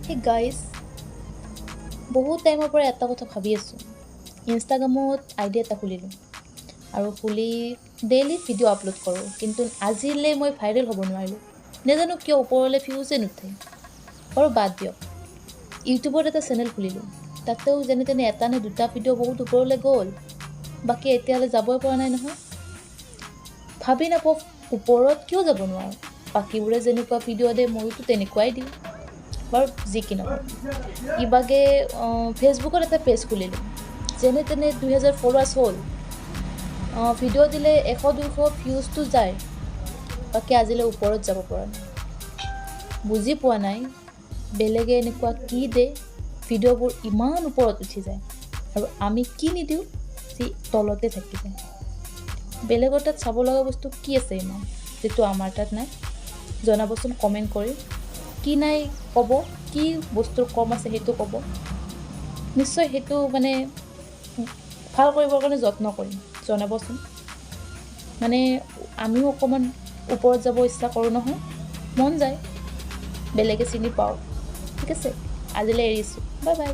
Hey guys, বহুত টাইমৰ পৰা এটা কথা ভাবি আছোঁ। ইনষ্টাগ্ৰামত আইডি এটা খুলিলোঁ আৰু খুলি ডেইলি ভিডিঅ' আপলোড কৰোঁ, কিন্তু আজিলৈ মই ভাইৰেল হ'ব নোৱাৰিলোঁ। নাজানো কিয় ওপৰলৈ ভিউজে নুঠে। বাৰু বাদ দিয়ক, ইউটিউবত এটা চেনেল খুলিলোঁ, তাতেও যেনে তেনে এটা নে দুটা ভিডিঅ' বহুত ওপৰলৈ গ'ল, বাকী এতিয়ালৈ যাবই পৰা নাই নহয়। ভাবি নাপাওঁ ওপৰত কিয় যাব নোৱাৰোঁ। বাকীবোৰে যেনেকুৱা ভিডিঅ' দিয়ে ময়োতো তেনেকুৱাই দিওঁ। বাৰু যি কি নহওক, ইবাগে ফেচবুকত এটা পেজ খুলিলোঁ, যেনে তেনে 2000 ফলোৱাৰ্ছ হ'ল। ভিডিঅ' দিলে 100-200 ভিউজটো যায়, বাকী আজিলৈ ওপৰত যাব পৰা নাই। বুজি পোৱা নাই বেলেগে এনেকুৱা কি দে ভিডিঅ'বোৰ ইমান ওপৰত উঠি যায় আৰু আমি কি নিদিওঁ যি তলতে থাকি যায়। বেলেগৰ তাত চাব লগা বস্তু কি আছে ইমান যিটো আমাৰ তাত নাই? জনাবচোন কমেণ্ট কৰি। কি নাই ক'ব, কি বস্তুৰ কম আছে সেইটো ক'ব। নিশ্চয় সেইটো মানে ভাল কৰিবৰ কাৰণে যত্ন কৰিম, জনাবচোন। মানে আমিও অকণমান ওপৰত যাব ইচ্ছা কৰোঁ নহয়, মন যায় বেলেগে চিনি পাওঁ। ঠিক আছে, আজিলৈ এৰিছোঁ, বাই বাই।